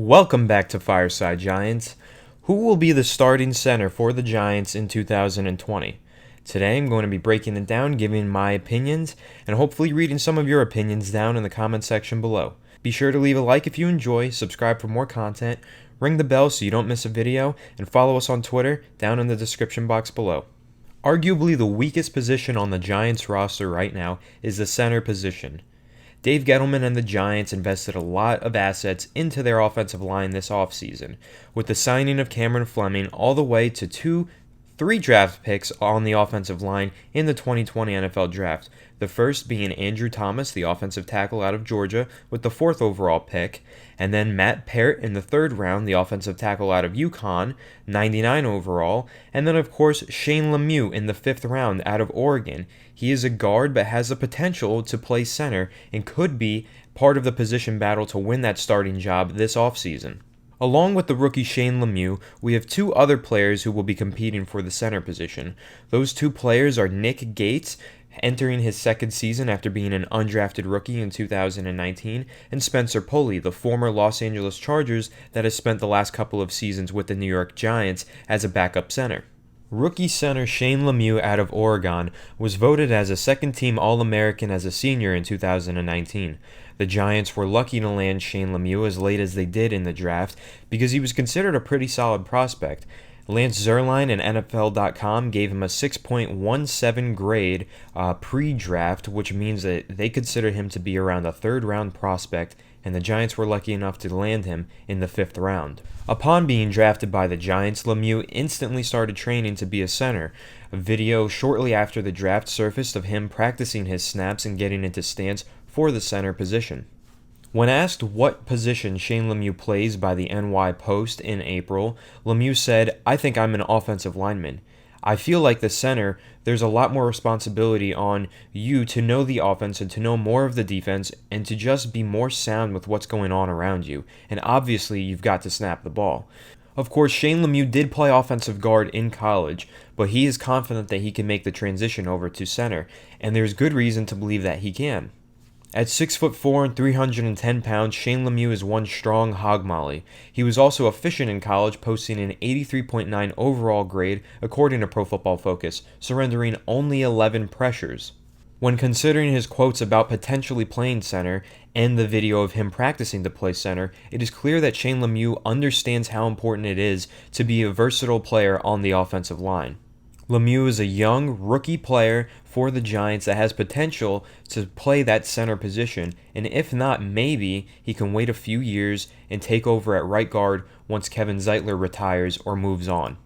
Welcome back to Fireside Giants. Who will be the starting center for the Giants in 2020? Today I'm going to be breaking it down, giving my opinions, and hopefully reading some of your opinions down in the comment section below. Be sure to leave a like if you enjoy, subscribe for more content, ring the bell so you don't miss a video, and follow us on Twitter down in the description box below. Arguably the weakest position on the Giants roster right now is the center position. Dave Gettleman and the Giants invested a lot of assets into their offensive line this offseason, with the signing of Cameron Fleming all the way to three draft picks on the offensive line in the 2020 NFL Draft. The first being Andrew Thomas, the offensive tackle out of Georgia, with the 4th overall pick, and then Matt Parrott in the 3rd round, the offensive tackle out of UConn, 99 overall, and then of course Shane Lemieux in the 5th round out of Oregon. He is a guard but has the potential to play center and could be part of the position battle to win that starting job this offseason. Along with the rookie Shane Lemieux, we have two other players who will be competing for the center position. Those two players are Nick Gates, entering his 2nd season after being an undrafted rookie in 2019, and Spencer Pulley, the former Los Angeles Chargers that has spent the last couple of seasons with the New York Giants as a backup center. Rookie center Shane Lemieux out of Oregon was voted as a second-team All-American as a senior in 2019. The Giants were lucky to land Shane Lemieux as late as they did in the draft because he was considered a pretty solid prospect. Lance Zierlein and NFL.com gave him a 6.17 grade pre-draft, which means that they consider him to be around a 3rd-round prospect, and the Giants were lucky enough to land him in the 5th round. Upon being drafted by the Giants, Lemieux instantly started training to be a center. A video shortly after the draft surfaced of him practicing his snaps and getting into stance for the center position. When asked what position Shane Lemieux plays by the NY Post in April, Lemieux said, "I think I'm an offensive lineman. I feel like the center, there's a lot more responsibility on you to know the offense and to know more of the defense and to just be more sound with what's going on around you. And obviously, you've got to snap the ball." Of course, Shane Lemieux did play offensive guard in college, but he is confident that he can make the transition over to center, and there's good reason to believe that he can. At 6'4" and 310 pounds, Shane Lemieux is one strong hog molly. He was also efficient in college, posting an 83.9 overall grade according to Pro Football Focus, surrendering only 11 pressures. When considering his quotes about potentially playing center and the video of him practicing to play center, it is clear that Shane Lemieux understands how important it is to be a versatile player on the offensive line. Lemieux is a young, rookie player for the Giants that has potential to play that center position, and if not, maybe he can wait a few years and take over at right guard once Kevin Zeitler retires or moves on.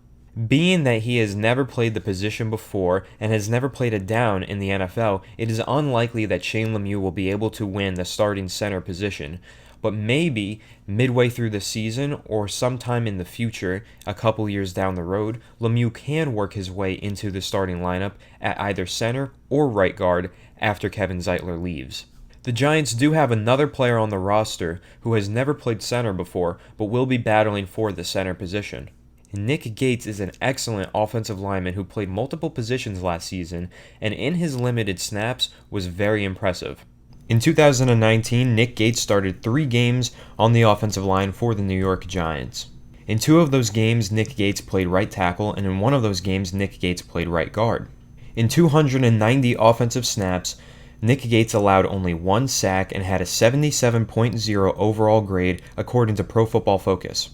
Being that he has never played the position before and has never played it down in the NFL, it is unlikely that Shane Lemieux will be able to win the starting center position. But maybe midway through the season or sometime in the future, a couple years down the road, Lemieux can work his way into the starting lineup at either center or right guard after Kevin Zeitler leaves. The Giants do have another player on the roster who has never played center before but will be battling for the center position. Nick Gates is an excellent offensive lineman who played multiple positions last season and in his limited snaps was very impressive. In 2019, Nick Gates started 3 games on the offensive line for the New York Giants. In 2 of those games, Nick Gates played right tackle, and in 1 of those games, Nick Gates played right guard. In 290 offensive snaps, Nick Gates allowed only 1 sack and had a 77.0 overall grade according to Pro Football Focus.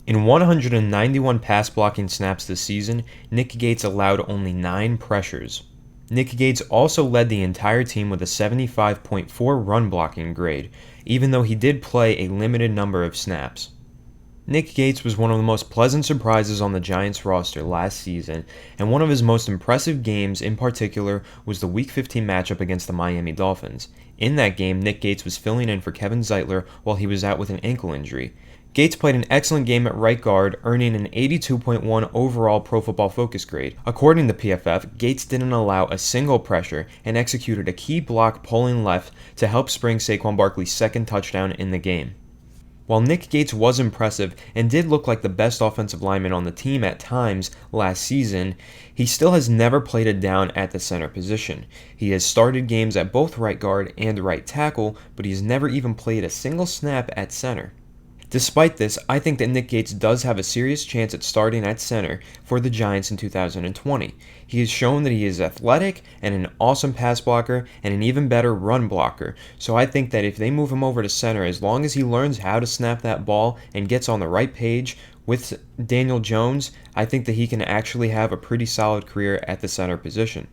In 191 pass blocking snaps this season, Nick Gates allowed only 9 pressures. Nick Gates also led the entire team with a 75.4 run blocking grade, even though he did play a limited number of snaps. Nick Gates was one of the most pleasant surprises on the Giants roster last season, and one of his most impressive games in particular was the Week 15 matchup against the Miami Dolphins. In that game, Nick Gates was filling in for Kevin Zeitler while he was out with an ankle injury. Gates played an excellent game at right guard, earning an 82.1 overall Pro Football Focus grade. According to PFF, Gates didn't allow a single pressure and executed a key block pulling left to help spring Saquon Barkley's 2nd touchdown in the game. While Nick Gates was impressive and did look like the best offensive lineman on the team at times last season, he still has never played it down at the center position. He has started games at both right guard and right tackle, but he has never even played a single snap at center. Despite this, I think that Nick Gates does have a serious chance at starting at center for the Giants in 2020. He has shown that he is athletic and an awesome pass blocker and an even better run blocker. So I think that if they move him over to center, as long as he learns how to snap that ball and gets on the right page with Daniel Jones, I think that he can actually have a pretty solid career at the center position.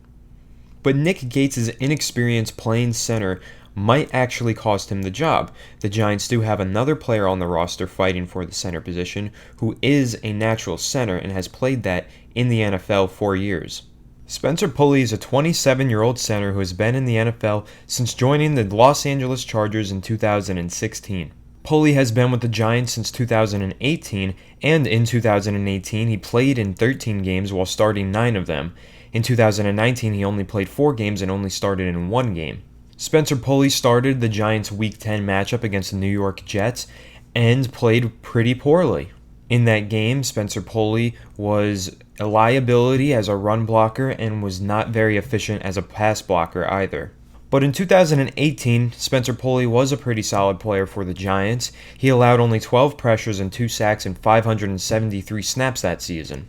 But Nick Gates' inexperience playing center might actually cost him the job. The Giants do have another player on the roster fighting for the center position who is a natural center and has played that in the NFL for years. Spencer Pulley is a 27-year-old center who has been in the NFL since joining the Los Angeles Chargers in 2016. Pulley has been with the Giants since 2018, and in 2018 he played in 13 games while starting 9 of them. In 2019 he only played 4 games and only started in 1 game. Spencer Pulley started the Giants' Week 10 matchup against the New York Jets and played pretty poorly. In that game, Spencer Pulley was a liability as a run blocker and was not very efficient as a pass blocker either. But in 2018, Spencer Pulley was a pretty solid player for the Giants. He allowed only 12 pressures and 2 sacks in 573 snaps that season.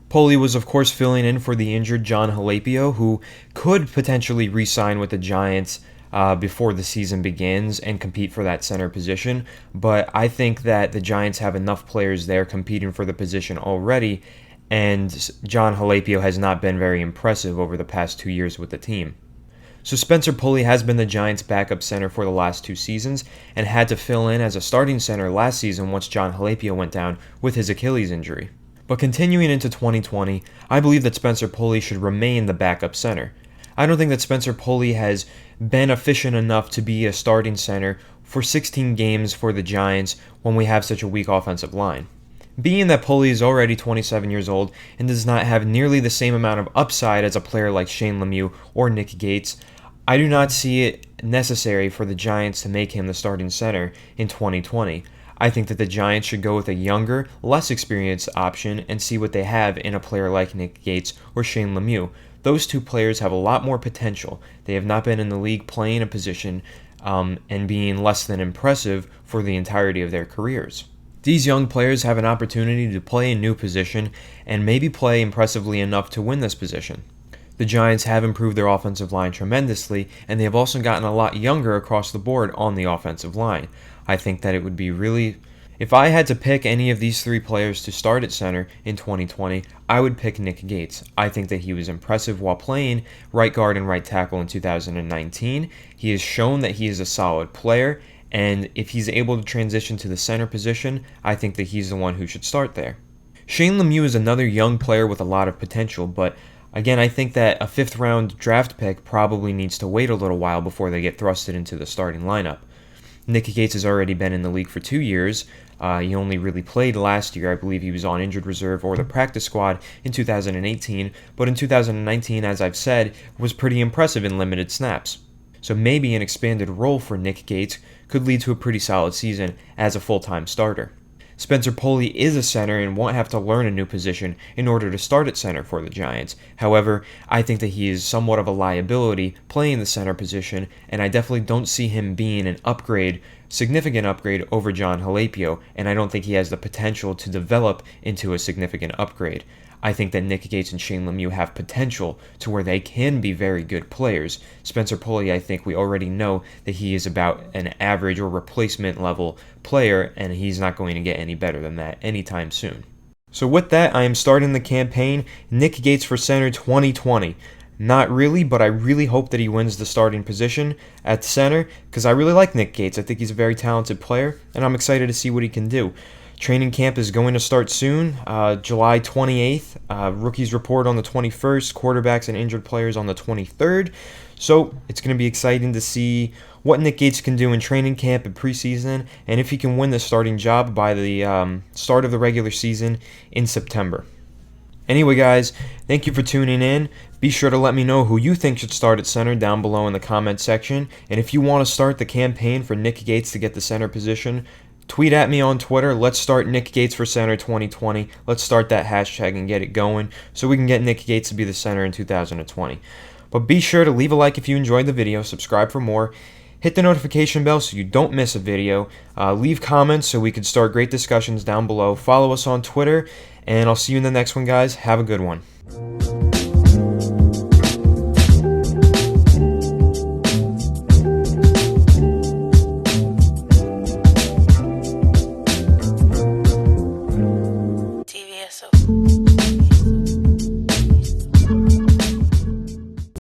Pulley was, of course, filling in for the injured John Halapio, who could potentially re-sign with the Giants before the season begins and compete for that center position. But I think that the Giants have enough players there competing for the position already, and John Halapio has not been very impressive over the past 2 years with the team. So Spencer Pulley has been the Giants' backup center for the last 2 seasons and had to fill in as a starting center last season once John Halapio went down with his Achilles injury. But continuing into 2020, I believe that Spencer Pulley should remain the backup center. I don't think that Spencer Pulley has been efficient enough to be a starting center for 16 games for the Giants when we have such a weak offensive line. Being that Pulley is already 27 years old and does not have nearly the same amount of upside as a player like Shane Lemieux or Nick Gates, I do not see it necessary for the Giants to make him the starting center in 2020. I think that the Giants should go with a younger, less experienced option and see what they have in a player like Nick Gates or Shane Lemieux. Those 2 players have a lot more potential. They have not been in the league playing a position and being less than impressive for the entirety of their careers. These young players have an opportunity to play a new position and maybe play impressively enough to win this position. The Giants have improved their offensive line tremendously, and they have also gotten a lot younger across the board on the offensive line. I think that it would be really... If I had to pick any of these 3 players to start at center in 2020, I would pick Nick Gates. I think that he was impressive while playing right guard and right tackle in 2019. He has shown that he is a solid player, and if he's able to transition to the center position, I think that he's the one who should start there. Shane Lemieux is another young player with a lot of potential, but again, I think that a 5th-round draft pick probably needs to wait a little while before they get thrusted into the starting lineup. Nick Gates has already been in the league for 2 years. He only really played last year. I believe he was on injured reserve or the practice squad in 2018, but in 2019, as I've said, was pretty impressive in limited snaps. So maybe an expanded role for Nick Gates could lead to a pretty solid season as a full-time starter. Spencer Pulley is a center and won't have to learn a new position in order to start at center for the Giants. However, I think that he is somewhat of a liability playing the center position, and I definitely don't see him being an upgrade, significant upgrade over John Halapio, and I don't think he has the potential to develop into a significant upgrade. I think that Nick Gates and Shane Lemieux have potential to where they can be very good players. Spencer Pulley, I think we already know that he is about an average or replacement level player, and he's not going to get any better than that anytime soon. So with that, I am starting the campaign, Nick Gates for center 2020. Not really, but I really hope that he wins the starting position at center, because I really like Nick Gates. I think he's a very talented player, and I'm excited to see what he can do. Training camp is going to start soon, July 28th. Rookies report on the 21st, quarterbacks and injured players on the 23rd. So it's going to be exciting to see what Nick Gates can do in training camp and preseason, and if he can win the starting job by the start of the regular season in September. Anyway, guys, thank you for tuning in. Be sure to let me know who you think should start at center down below in the comment section. And if you want to start the campaign for Nick Gates to get the center position, tweet at me on Twitter. Let's start Nick Gates for center 2020. Let's start that hashtag and get it going so we can get Nick Gates to be the center in 2020. But be sure to leave a like if you enjoyed the video, subscribe for more, Hit the notification bell so you don't miss a video. Leave comments so we can start great discussions down below. Follow us on Twitter, and I'll see you in the next one, guys. Have a good one.